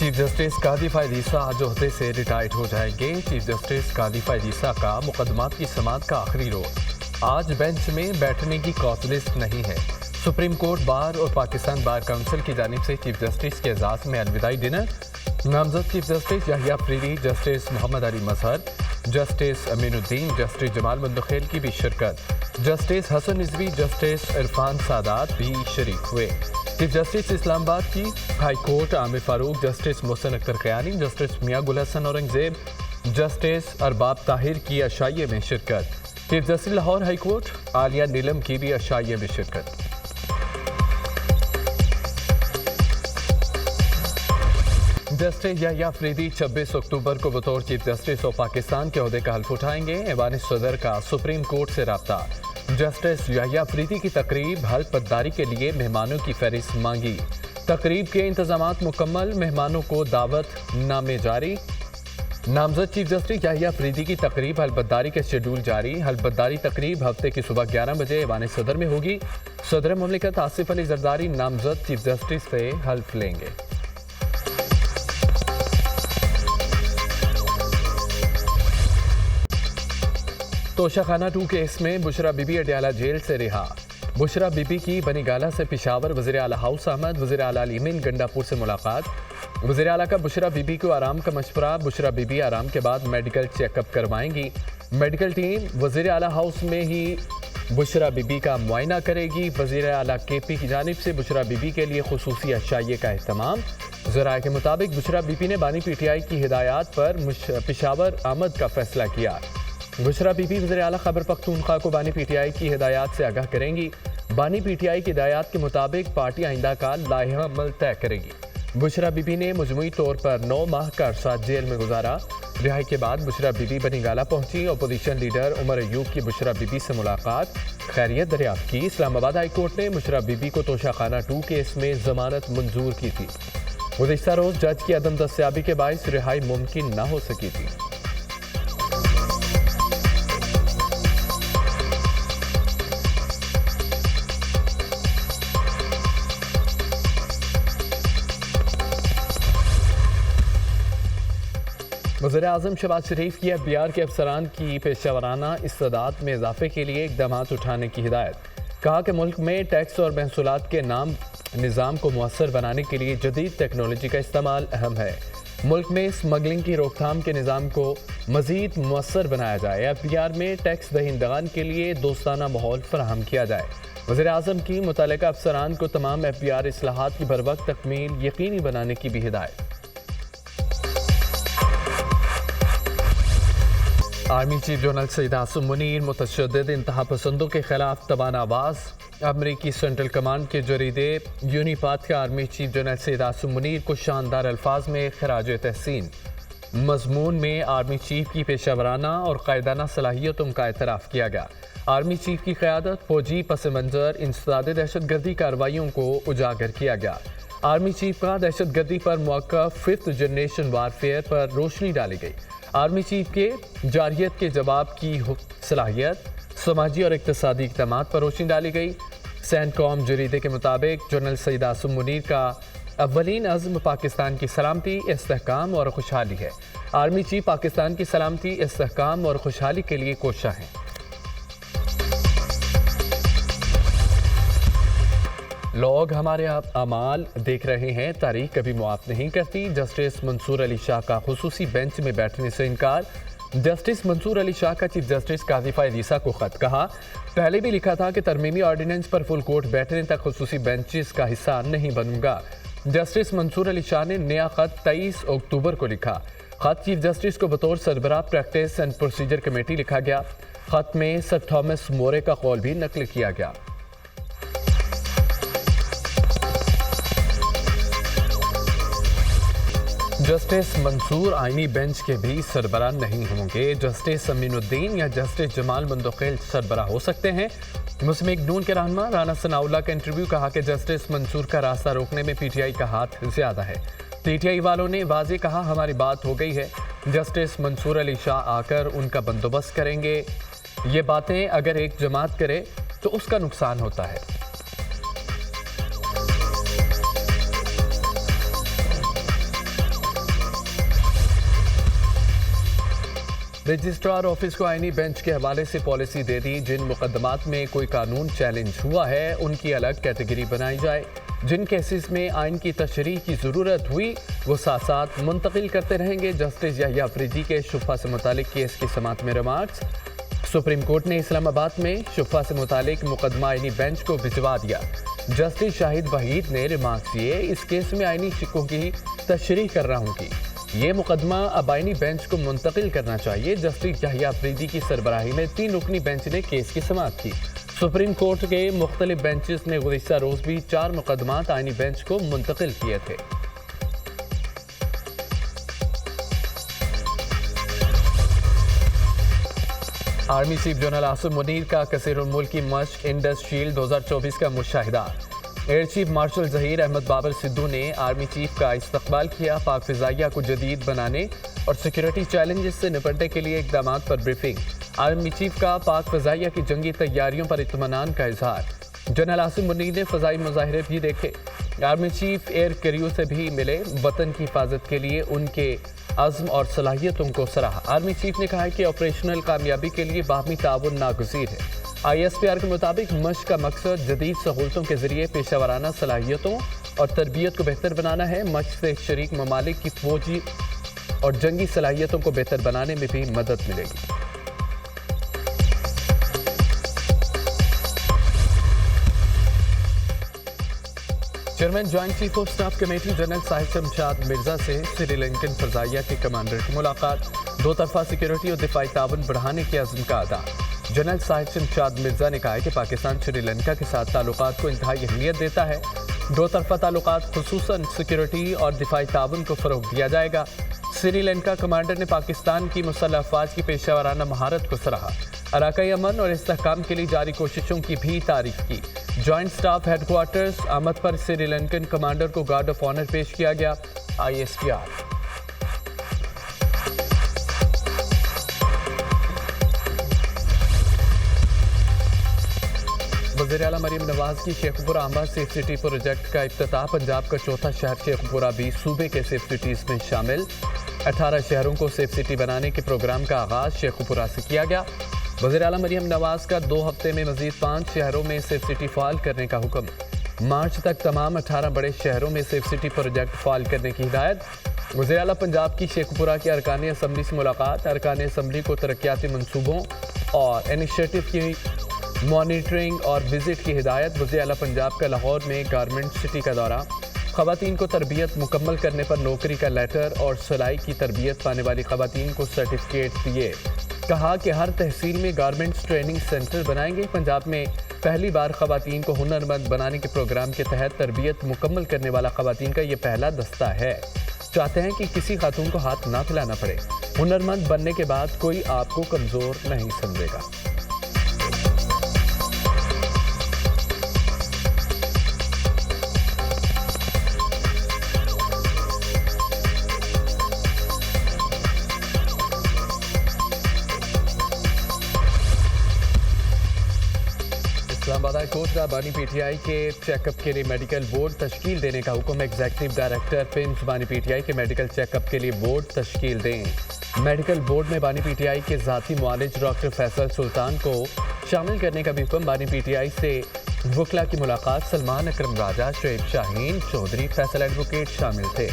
Chief justice कादी फायद ईसा आज ओहदे से रिटायर्ड हो जाएंगे। चीफ जस्टिस कादी फायद ईसा का मुकदमात की समाअत का आखिरी रोज। आज बेंच में बैठने की कॉज लिस्ट नहीं है। सुप्रीम कोर्ट बार और पाकिस्तान बार काउंसिल की जानिब से चीफ जस्टिस के एजाज़ में अलविदाई डिनर। नामजद chief justice Yahya Afridi, justice Mohammad Ali Mazhar, justice Aminuddin, justice Jamal Mandokhel की भी शिरकत। जस्टिस हसन रिजवी, जस्टिस इरफान सादात भी शरीक हुए। चीफ जस्टिस इस्लामाबाद की high court Aamer Farooq, justice Mohsin Akhtar Kayani, justice Miangul Hassan Aurangzeb, justice Arbab Tahir की अशाइये में शिरकत। Chief justice Lahore high court Aalia Neelum की भी अशाइये में शिरकत। जस्टिस याहिया अफरीदी 26 अक्टूबर को बतौर चीफ जस्टिस ऑफ पाकिस्तान के ओहदे का हल्फ उठाएंगे। ऐवान सदर का सुप्रीम कोर्ट से राब्ता। जस्टिस याहिया अफरीदी की तकरीब हल्फ बर्दारी के लिए मेहमानों की फहरिस्त मांगी। तकरीब के इंतजामात मुकम्मल, मेहमानों को दावत नामे जारी। नामजद चीफ जस्टिस याहिया अफरीदी की तकरीब हल्फ बर्दारी के शेड्यूल जारी। हल्फ बर्दारी तकरीब हफ्ते की सुबह 11 बजे ऐवान सदर में होगी। सदर मुमलिकत आसिफ अली जरदारी नामजद चीफ जस्टिस से हल्फ लेंगे। तोशाखाना 2 केस में बुशरा बीबी अडयाला जेल से रिहा। बुशरा बीबी की बनीगाला से पेशावर वज़ीर आला हाउस आमद। वज़ीर आला लीमिन गंडापुर से मुलाकात। वज़ीर आला का बुशरा बीबी को आराम का मशवरा। बुशरा बीबी आराम के बाद मेडिकल चेकअप करवाएंगी। मेडिकल टीम वज़ीर आला हाउस में ही बुशरा बीबी का मुआयना करेगी। वज़ीर आला KP की जानिब से बुशरा बीबी के लिए खुसूसी अशाइये का एहतमाम। ज़राए के मुताबिक बुशरा बीबी ने बानी PTI की हिदायत पर पेशावर आमद का फैसला किया। बुशरा बीबी वज़ीर आला खैबर पख्तूनख्वा को बानी PTI की हिदायत से आगाह करेंगी। बानी PTI की हिदायत के मुताबिक पार्टी आइंदा का लाइहा अमल तय करेगी। बुशरा बीबी ने मजमूई तौर पर 9 माह का अरसा जेल में गुजारा। रिहाई के बाद बुशरा बीबी बनीगाला पहुंची। अपोजिशन लीडर उमर अयूब की बुशरा बीबी से मुलाकात, खैरियत दरियाफ्त की। इस्लामाबाद हाई कोर्ट ने बुशरा बीबी को तोशाखाना 2 केस में जमानत मंजूर की थी। गुज़िश्ता रोज जज की अदम दस्तयाबी के बायस रिहाई मुमकिन न हो सकी थी। वज़ीर आज़म शहबाज शरीफ की FBI के अफसरान की पेशेवराना इस्तेदाद में इजाफे के लिए इक़दाम उठाने की हिदायत। कहा कि मुल्क में टैक्स और महसूलात के निज़ाम को मुअस्सर बनाने के लिए जदीद टेक्नोलॉजी का इस्तेमाल अहम है। मुल्क में स्मगलिंग की रोकथाम के निज़ाम को मज़ीद मुअस्सर बनाया जाए। FBI में टैक्स दहिंदगान के लिए दोस्ताना माहौल फराहम किया जाए। वज़ीर आज़म की मुतल्लिका अफसरान को तमाम FBI इस्लाहात की बरवक्त तकमील यकीनी बनाने की भी हिदायत। Army chief general Syed Asim Munir मुतशद्दिद इंतहा पसंदों के खिलाफ तबाना आवाज़। अमरीकी सेंट्रल कमांड के जरीदे यूनिपाथ का army chief general Syed Asim Munir को शानदार अल्फाज में खराज तहसीन। मजमून में आर्मी चीफ की पेशावराना और कायदाना सलाहियतों का एतराफ़ किया गया। आर्मी चीफ की क़यादत, फौजी पस मंज़र, इंसदाद दहशतगर्दी कार्रवाइयों को उजागर किया गया। आर्मी चीफ का दहशतगर्दी पर मौक़िफ़ 5th जनरेशन वारफेयर पर रोशनी डाली गई। आर्मी चीफ के जारियत के जवाब की सलाहियत, समाजी और इक़्तिसादी इक़दामात पर रोशनी डाली गई। सैनकॉम जरीदे के मुताबिक जनरल सईद आसिम मुनीर का अव्वलीन अज़्म पाकिस्तान की सलामती, इस्तेहकाम और खुशहाली है। आर्मी चीफ पाकिस्तान की सलामती, इस्तेहकाम और खुशहाली के लिए कोशा हैं। लोग हमारे अमाल देख रहे हैं, तारीख कभी मुआफ़ नहीं करती। जस्टिस मंसूर अली शाह का खुसूसी बेंच में बैठने से इनकार। जस्टिस मंसूर अली शाह का चीफ जस्टिस कादी फायद ईसा को ख़त। कहा, पहले भी लिखा था कि तरमीमी ऑर्डिनेंस पर फुल कोर्ट बैठने तक खुसूसी बेंचेस का हिस्सा नहीं बनूंगा। जस्टिस मंसूर अली शाह ने नया ख़त 23 अक्टूबर को लिखा। ख़त चीफ जस्टिस को बतौर सरबराह प्रैक्टिस एंड प्रोसीजर कमेटी लिखा गया। ख़त में सर थॉमस मोरे का कौल भी नकल किया गया। जस्टिस मंसूर आईनी बेंच के भी सरबराह नहीं होंगे। जस्टिस अमीनुद्दीन या जस्टिस जमाल मंदखेल सरबराह हो सकते हैं। मुस्लिम लीग नून के रहनुमा राना सनाउल्लाह का इंटरव्यू। कहा कि जस्टिस मंसूर का रास्ता रोकने में PTI का हाथ ज़्यादा है। PTI वालों ने वाज़ेह कहा, हमारी बात हो गई है। जस्टिस मंसूर अली शाह आकर उनका बंदोबस्त करेंगे। ये बातें अगर एक जमात करे तो उसका नुकसान होता है। रजिस्ट्रार ऑफिस को आईनी बेंच के हवाले से पॉलिसी दे दी, जिन मुकदमात में कोई कानून चैलेंज हुआ है उनकी अलग कैटेगरी बनाई जाए। जिन केसेस में आइन की तशरीह की ज़रूरत हुई वो साथ साथ मुंतकिल करते रहेंगे। जस्टिस याहिया अफरीदी के शुफ़ा से मुतालिक केस की समाअत में रिमार्क्स। सुप्रीम कोर्ट ने इस्लामाबाद में शुफ़ा से मुतालिक मुकदमा आईनी बेंच को भिजवा दिया। जस्टिस शाहिद वहीद ने रिमार्क्स दिए, इस केस में आईनी शिकों की तशरीह कर रहा हूँ कि ये मुकदमा अब आईनी बेंच को मुंतकिल करना चाहिए। जस्टिस याहिया अफरीदी की सरबराही में 3 रुकनी बेंच ने केस की समाअत की। सुप्रीम कोर्ट के मुख्तलिफ बेंचेस ने गुज़िश्ता रोज़ भी 4 मुकदमात आईनी बेंच को मुंतकिल किए थे। Army chief general Asim Munir का कसीरुल मुल्की मश्क इंडस शील्ड 2024 का मुशाहिदा। Air chief marshal Zaheer Ahmed Babar Sidhu ने आर्मी चीफ का इस्तकबाल किया। पाक फ़िज़ाइया को जदीद बनाने और सिक्योरिटी चैलेंजेस से निपटने के लिए इक़दामात पर ब्रीफिंग। आर्मी चीफ का पाक फ़िज़ाइया की जंगी तैयारियों पर इत्मीनान का इजहार। जनरल आसिम मुनीर ने फ़ज़ाई मुज़ाहरे भी देखे। आर्मी चीफ एयर क्रू से भी मिले, वतन की हिफाजत के लिए उनके अज़्म और सलाहियतों को सराहा। आर्मी चीफ ने कहा कि ऑपरेशनल कामयाबी के लिए बाहमी ताउन नागुज़ीर है। ISPR के मुताबिक मश्क का मकसद जदीद सहूलतों के ज़रिए पेशावराना सलाहियतों और तरबियत को बेहतर बनाना है। मश्क से शरीक ममालिक की फौजी और जंगी सलाहियतों को बेहतर बनाने में भी मदद मिलेगी। Chairman joint chief of staff committee general Sahib Shamshad Mirza से श्रीलंकन फ़ज़ाइया के कमांडर की मुलाकात। 2 तरफ़ा सिक्योरिटी और दिफाई ताउन बढ़ाने के अज़्म का अदा। जनरल साहिब शमशाद मिर्जा ने कहा है कि पाकिस्तान श्रीलंका के साथ ताल्लुकात को इंतहाई अहमियत देता है। 2 तरफ़ा ताल्लुकात खुसूसन सिक्योरिटी और दिफाई ताउन को फ़रोग़ दिया जाएगा। श्रीलंका कमांडर ने पाकिस्तान की मुसल्लह अफ़वाज की पेशावराना महारत को सराहा। अराकाई अमन और इस्तेहकाम के लिए जारी कोशिशों की भी तारीफ की। जॉइंट स्टाफ हेडक्वार्टर्स आमद पर श्रीलंकन कमांडर को गार्ड ऑफ ऑनर पेश किया गया। ISPR वज़ीर-ए-आला मरीम नवाज की शेखुपुरा आंबा सेफ सिटी प्रोजेक्ट का इफ्तिताह। पंजाब का चौथा शहर शेखुपुरा भी सूबे के सेफ सिटीज़ में शामिल। 18 शहरों को सेफ सिटी बनाने के प्रोग्राम का आगाज़ शेखुपुरा से किया गया। वज़ीर-ए-आला मरीम नवाज का 2 हफ्ते में मज़ीद 5 शहरों में सेफ सिटी फ़ाल करने का हुक्म। मार्च तक तमाम 18 बड़े शहरों में सेफ सिटी प्रोजेक्ट फ़ाल करने की हिदायत। वज़ीर-ए-आला पंजाब की शेखुपुरा के अरकान असम्बली से मुलाकात। अरकान असम्बली को तरक्याती मनसूबों और इनिशिएटिव की मॉनिटरिंग और विजिट की हिदायत। वज़ीर-ए-आला पंजाब का लाहौर में गारमेंट सिटी का दौरा। ख़वातीन को तरबियत मुकम्मल करने पर नौकरी का लेटर और सिलाई की तरबियत पाने वाली ख़वातीन को सर्टिफिकेट दिए। कहा कि हर तहसील में गारमेंट्स ट्रेनिंग सेंटर बनाएंगे। पंजाब में पहली बार ख़वातीन को हुनरमंद बनाने के प्रोग्राम के तहत तरबियत मुकम्मल करने वाला ख़वातीन का ये पहला दस्ता है। चाहते हैं कि किसी खातून को हाथ ना फैलाना पड़े। हुनरमंद बनने के बाद कोई आपको कमज़ोर नहीं समझेगा। इस्लामाबाद हाई कोर्ट का बानी PTI के चेकअप के लिए मेडिकल बोर्ड तश्कील देने का हुक्म। एग्जीक्यूटिव डायरेक्टर पिंच बानी PTI के मेडिकल चेकअप के लिए बोर्ड तश्कील दें। मेडिकल बोर्ड में बानी PTI के ज़ाती मुआलिज डॉक्टर फैसल सुल्तान को शामिल करने का भी हुक्म। बानी PTI से वकला की मुलाकात। सलमान अकरम राजा, शुएब शाहीन चौधरी, फैसल एडवोकेट शामिल थे।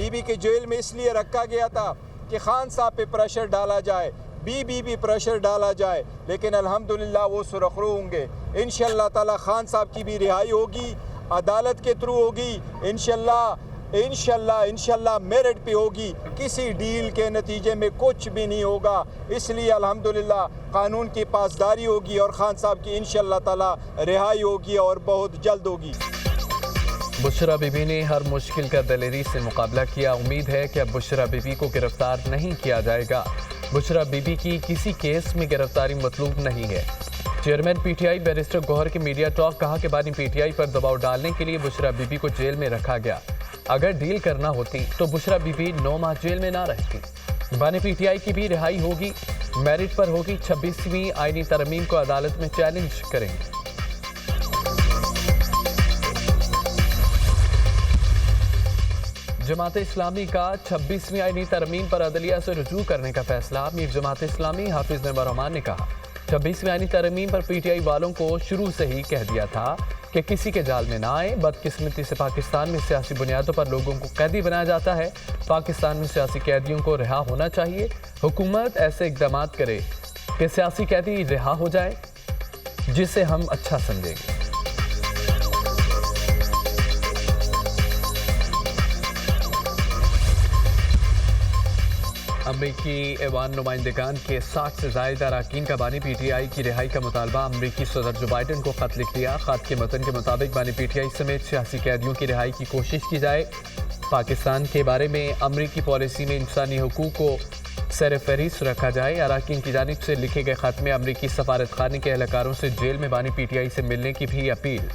बीबी के जेल में इसलिए रखा गया था कि खान साहब पे प्रेशर डाला जाए, बीबी भी प्रेशर डाला जाए, लेकिन अल्हम्दुलिल्लाह वो सुरखरू होंगे। इंशाअल्लाह ताला खान साहब की भी रिहाई होगी, अदालत के थ्रू होगी, इंशाअल्लाह मेरिट पे होगी। किसी डील के नतीजे में कुछ भी नहीं होगा। इसलिए अल्हम्दुलिल्लाह कानून की पासदारी होगी और खान साहब की इंशाअल्लाह ताला रिहाई होगी और बहुत जल्द होगी। बुशरा बीबी ने हर मुश्किल का दलेरी से मुकाबला किया। उम्मीद है कि अब बुशरा बीबी को गिरफ्तार नहीं किया जाएगा। बुशरा बीबी की किसी केस में गिरफ्तारी मतलूब नहीं है। चेयरमैन PTI बैरिस्टर गौहर के मीडिया टॉक। कहा कि बानी PTI पर दबाव डालने के लिए बुशरा बीबी को जेल में रखा गया। अगर डील करना होती तो बुशरा बीबी 9 माह जेल में ना रहती। बानी PTI की भी रिहाई होगी, मेरिट पर होगी। 26वीं आईनी तरमीम को अदालत में चैलेंज करेंगे। जमात इस्लामी का 26वीं आईनी तरमीम पर अदलिया से रुजू करने का फैसला। मीर जमात इस्लामी हाफिज नईम रहमान ने कहा, 26वीं आईनी तरमीम पर पीटीआई वालों को शुरू से ही कह दिया था कि किसी के जाल में ना आए। बदकिस्मती से पाकिस्तान में सियासी बुनियादों पर लोगों को कैदी बनाया जाता है। पाकिस्तान में सियासी कैदियों को रिहा होना चाहिए। हुकूमत ऐसे इकदाम करे कि सियासी कैदी रिहा हो जाए, जिसे हम अच्छा समझेंगे। अमरीकी ऐवान नुमाइंदगान के 60 से ज़ायद अरकान का बानी पीटीआई की रिहाई का मुतालबा अमरीकी सदर जो बाइडन को खत लिख दिया। खत के मतन के मुताबिक बानी पीटीआई समेत सियासी कैदियों की रिहाई की कोशिश की जाए। पाकिस्तान के बारे में अमरीकी पॉलिसी में इंसानी हुकूक को सर फहरिस्त रखा जाए। अरकान की जानिब से लिखे गए खत में अमरीकी सफारत खाने के एहलकारों से जेल में बानी पीटीआई से मिलने की भी अपील